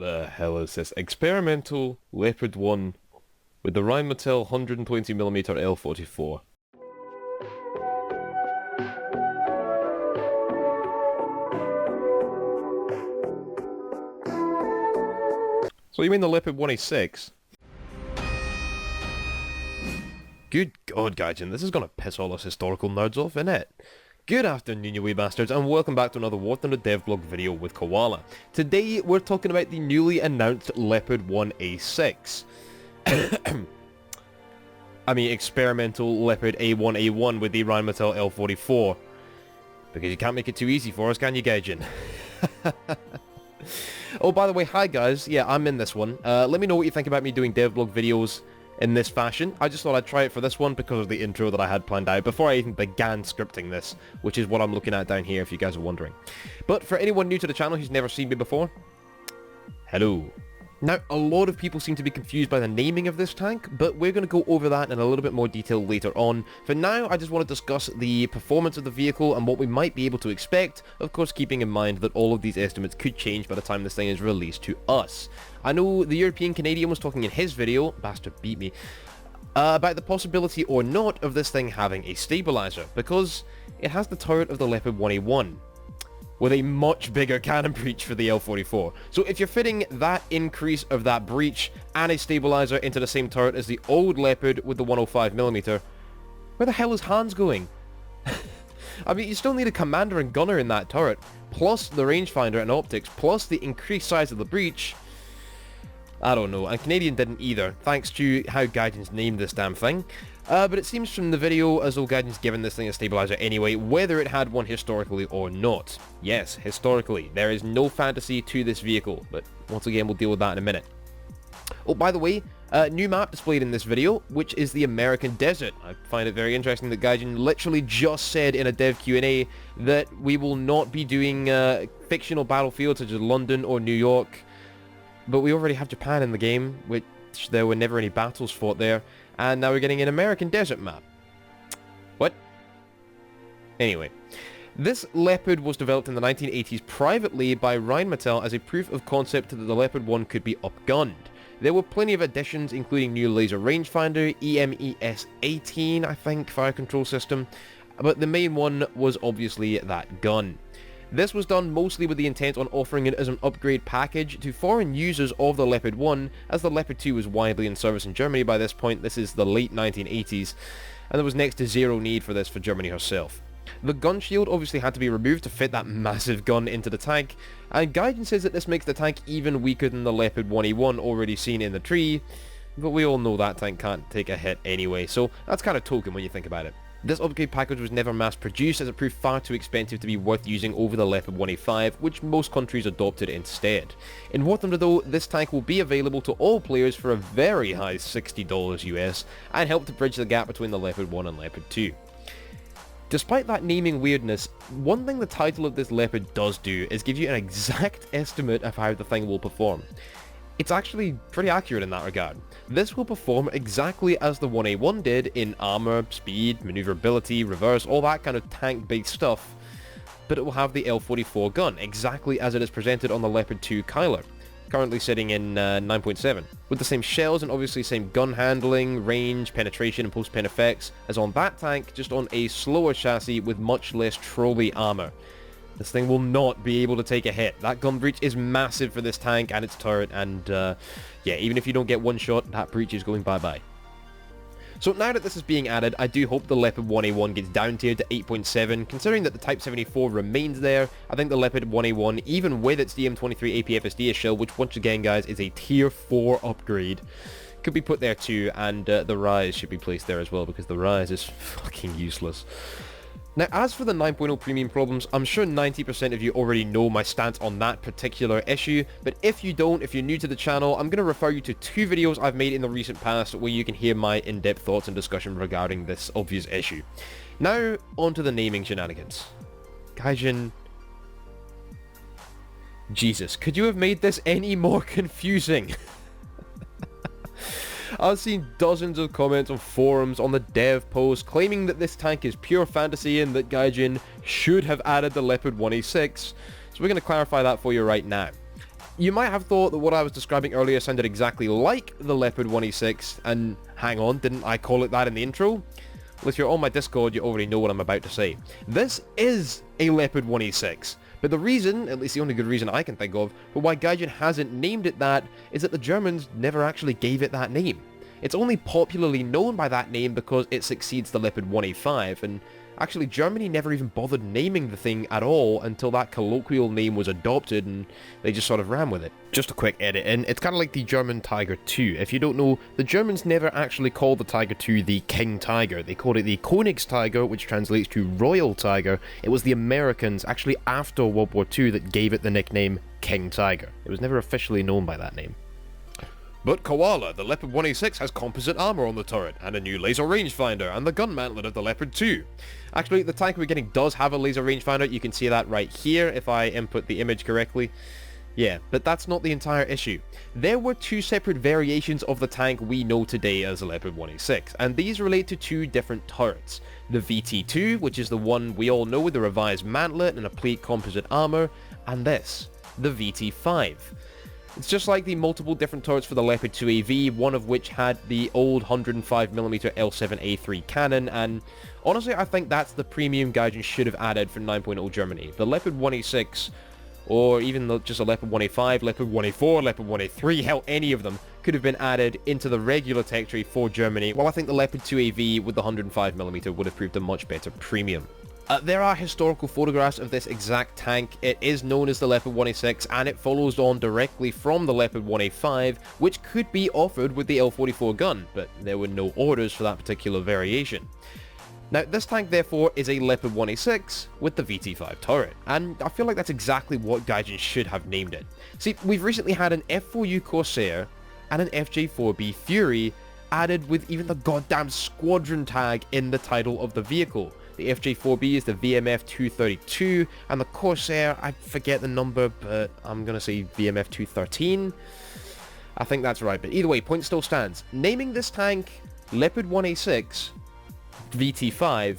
the hell is this? Experimental Leopard 1 with the Rheinmetall 120mm L44. So you mean the Leopard 1A6? Good God, Gaijin, this is gonna piss all us historical nerds off, innit? Good afternoon, you wee bastards, and welcome back to another War Thunder Devlog video with Koala. Today, we're talking about the newly announced Leopard 1A6. I mean, experimental Leopard A1A1 with the Rheinmetall L44. Because you can't make it too easy for us, can you, Gaijin? Oh, by the way, hi guys. Yeah, I'm in this one. Let me know what you think about me doing devlog videos in this fashion. I just thought I'd try it for this one because of the intro that I had planned out before I even began scripting this, which is what I'm looking at down here if you guys are wondering. But for anyone new to the channel who's never seen me before, hello. Now, a lot of people seem to be confused by the naming of this tank, but we're going to go over that in a little bit more detail later on. For now, I just want to discuss the performance of the vehicle and what we might be able to expect, of course keeping in mind that all of these estimates could change by the time this thing is released to us. I know the European Canadian was talking in his video, bastard beat me, about the possibility or not of this thing having a stabilizer, because it has the turret of the Leopard 1A1. With a much bigger cannon breech for the L44. So if you're fitting that increase of that breech and a stabilizer into the same turret as the old Leopard with the 105mm, where the hell is Hans going? I mean, you still need a commander and gunner in that turret, plus the rangefinder and optics, plus the increased size of the breech. I don't know, and Canadian didn't either, thanks to how Gaijin's named this damn thing. But it seems from the video as though Gaijin's given this thing a stabilizer anyway, whether it had one historically or not. Yes, historically. There is no fantasy to this vehicle, but once again we'll deal with that in a minute. Oh, by the way, new map displayed in this video, which is the American Desert. I find it very interesting that Gaijin literally just said in a dev Q&A that we will not be doing fictional battlefields such as London or New York, but we already have Japan in the game, which there were never any battles fought there. And now we're getting an American desert map. What? Anyway, this Leopard was developed in the 1980s privately by Rheinmetall as a proof of concept that the Leopard 1 could be upgunned. There were plenty of additions, including new laser rangefinder, EMES-18, I think, fire control system, but the main one was obviously that gun. This was done mostly with the intent on offering it as an upgrade package to foreign users of the Leopard 1, as the Leopard 2 was widely in service in Germany by this point. This is the late 1980s, and there was next to zero need for this for Germany herself. The gun shield obviously had to be removed to fit that massive gun into the tank, and Gaijin says that this makes the tank even weaker than the Leopard 1A1 already seen in the tree, but we all know that tank can't take a hit anyway, so that's kind of token when you think about it. This upgrade package was never mass-produced as it proved far too expensive to be worth using over the Leopard 1A5, which most countries adopted instead. In War Thunder though, this tank will be available to all players for a very high $60 US, and help to bridge the gap between the Leopard 1 and Leopard 2. Despite that naming weirdness, one thing the title of this Leopard does do is give you an exact estimate of how the thing will perform. It's actually pretty accurate in that regard. This will perform exactly as the 1A1 did in armor, speed, maneuverability, reverse, all that kind of tank-based stuff, but it will have the L44 gun, exactly as it is presented on the Leopard 2 Kyler, currently sitting in 9.7, with the same shells and obviously same gun handling, range, penetration and post-pen effects as on that tank, just on a slower chassis with much less trolley armor. This thing will not be able to take a hit. That gun breech is massive for this tank and its turret, and yeah, even if you don't get one shot, that breech is going bye-bye. So now that this is being added, I do hope the Leopard 1A1 gets down tiered to 8.7, considering that the Type 74 remains there. I think the Leopard 1A1, even with its DM23 APFSD shell, which once again guys is a tier 4 upgrade, could be put there too, and the Rise should be placed there as well, because the Rise is fucking useless. Now, as for the 9.0 premium problems, I'm sure 90% of you already know my stance on that particular issue, but if you don't, if you're new to the channel, I'm going to refer you to two videos I've made in the recent past where you can hear my in-depth thoughts and discussion regarding this obvious issue. Now, on to the naming shenanigans. Gaijin... Jesus, could you have made this any more confusing? I've seen dozens of comments on forums on the dev post claiming that this tank is pure fantasy and that Gaijin should have added the Leopard 1A6, so we're going to clarify that for you right now. You might have thought that what I was describing earlier sounded exactly like the Leopard 1A6, and hang on, didn't I call it that in the intro? Well, if you're on my Discord, you already know what I'm about to say. This is a Leopard 1A6, but the reason, at least the only good reason I can think of, for why Gaijin hasn't named it that is that the Germans never actually gave it that name. It's only popularly known by that name because it succeeds the Leopard 1A5, and actually Germany never even bothered naming the thing at all until that colloquial name was adopted and they just sort of ran with it. Just a quick edit in, it's kind of like the German Tiger II. If you don't know, the Germans never actually called the Tiger II the King Tiger. They called it the Königstiger, which translates to Royal Tiger. It was the Americans, actually after World War II, that gave it the nickname King Tiger. It was never officially known by that name. But Koala, the Leopard 1A6 has composite armor on the turret, and a new laser rangefinder, and the gun mantlet of the Leopard 2. Actually, the tank we're getting does have a laser rangefinder, you can see that right here if I input the image correctly. Yeah, but that's not the entire issue. There were two separate variations of the tank we know today as the Leopard 1A6, and these relate to two different turrets. The VT2, which is the one we all know with the revised mantlet and a plate composite armor, and this, the VT5. It's just like the multiple different turrets for the Leopard 2AV, one of which had the old 105mm L7A3 cannon, and honestly I think that's the premium Gaijin should have added for 9.0 Germany. The Leopard 1A6, or even just a Leopard 1A5, Leopard 1A4, Leopard 1A3, hell, any of them could have been added into the regular tech tree for Germany, while I think the Leopard 2AV with the 105mm would have proved a much better premium. There are historical photographs of this exact tank. It is known as the Leopard 1A6 and it follows on directly from the Leopard 1A5, which could be offered with the L44 gun, but there were no orders for that particular variation. Now, this tank therefore is a Leopard 1A6 with the VT5 turret, and I feel like that's exactly what Gaijin should have named it. See, we've recently had an F4U Corsair and an FJ4B Fury added with even the goddamn squadron tag in the title of the vehicle. The FJ4B is the VMF 232, and the Corsair, I forget the number, but I'm going to say VMF 213. I think that's right, but either way, point still stands. Naming this tank Leopard 1A6 VT5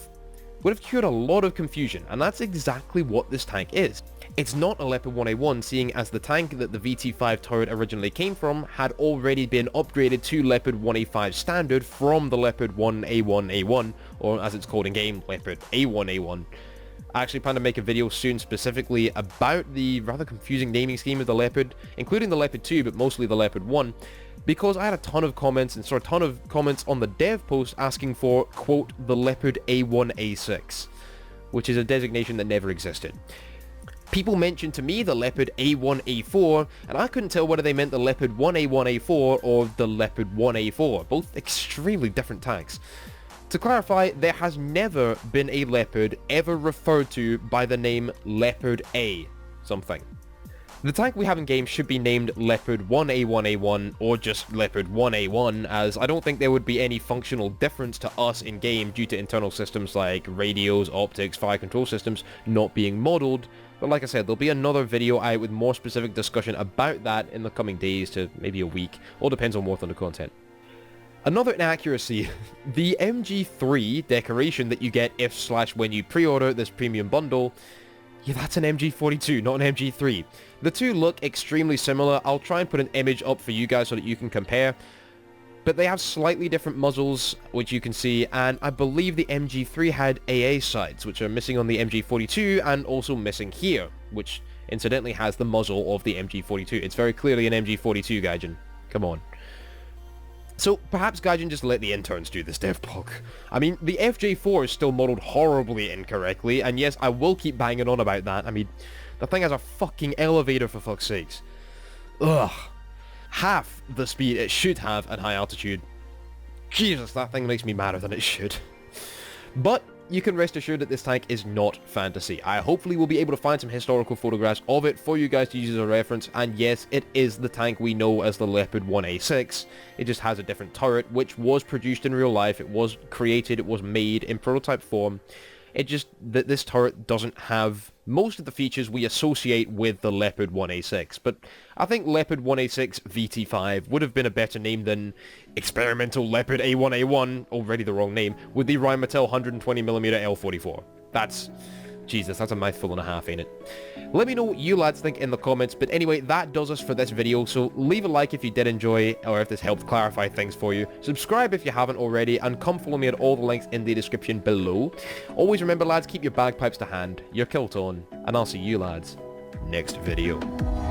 would have cured a lot of confusion, and that's exactly what this tank is. It's not a Leopard 1A1, seeing as the tank that the VT5 turret originally came from had already been upgraded to Leopard 1A5 standard from the Leopard 1A1A1, or as it's called in game, Leopard A1A1. I actually plan to make a video soon specifically about the rather confusing naming scheme of the Leopard, including the Leopard 2, but mostly the Leopard 1, because I had a ton of comments and saw a ton of comments on the dev post asking for, quote, the Leopard A1A6, which is a designation that never existed. People mentioned to me the Leopard A1A4, and I couldn't tell whether they meant the Leopard 1A1A4 or the Leopard 1A4, both extremely different tanks. To clarify, there has never been a Leopard ever referred to by the name Leopard A something. The tank we have in game should be named Leopard 1A1A1 or just Leopard 1A1, as I don't think there would be any functional difference to us in game due to internal systems like radios, optics, fire control systems not being modelled. But like I said, there'll be another video out with more specific discussion about that in the coming days to maybe a week. All depends on War Thunder content. Another inaccuracy, the MG3 decoration that you get if/when you pre-order this premium bundle, yeah, that's an MG42, not an MG3. The two look extremely similar. I'll try and put an image up for you guys so that you can compare. But they have slightly different muzzles, which you can see, and I believe the MG3 had AA sights, which are missing on the MG42, and also missing here, which incidentally has the muzzle of the MG42. It's very clearly an MG42, Gaijin. Come on. So perhaps Gaijin just let the interns do this devlog. I mean, the FJ4 is still modelled horribly incorrectly, and yes, I will keep banging on about that. I mean, the thing has a fucking elevator for fuck's sakes. Ugh. Half the speed it should have at high altitude. Jesus, that thing makes me madder than it should. But you can rest assured that this tank is not fantasy. I hopefully will be able to find some historical photographs of it for you guys to use as a reference, and yes, it is the tank we know as the Leopard 1A6. It just has a different turret, which was produced in real life, it was created, it was made in prototype form. It just, that this turret doesn't have most of the features we associate with the Leopard 1A6, but I think Leopard 1A6 VT5 would have been a better name than Experimental Leopard A1A1, already the wrong name, with the Rheinmetall 120mm L44. That's Jesus, that's a mouthful and a half, ain't it? Let me know what you lads think in the comments, but anyway, that does us for this video, so leave a like if you did enjoy, or if this helped clarify things for you. Subscribe if you haven't already, and come follow me at all the links in the description below. Always remember, lads, keep your bagpipes to hand, your kilt on, and I'll see you lads next video.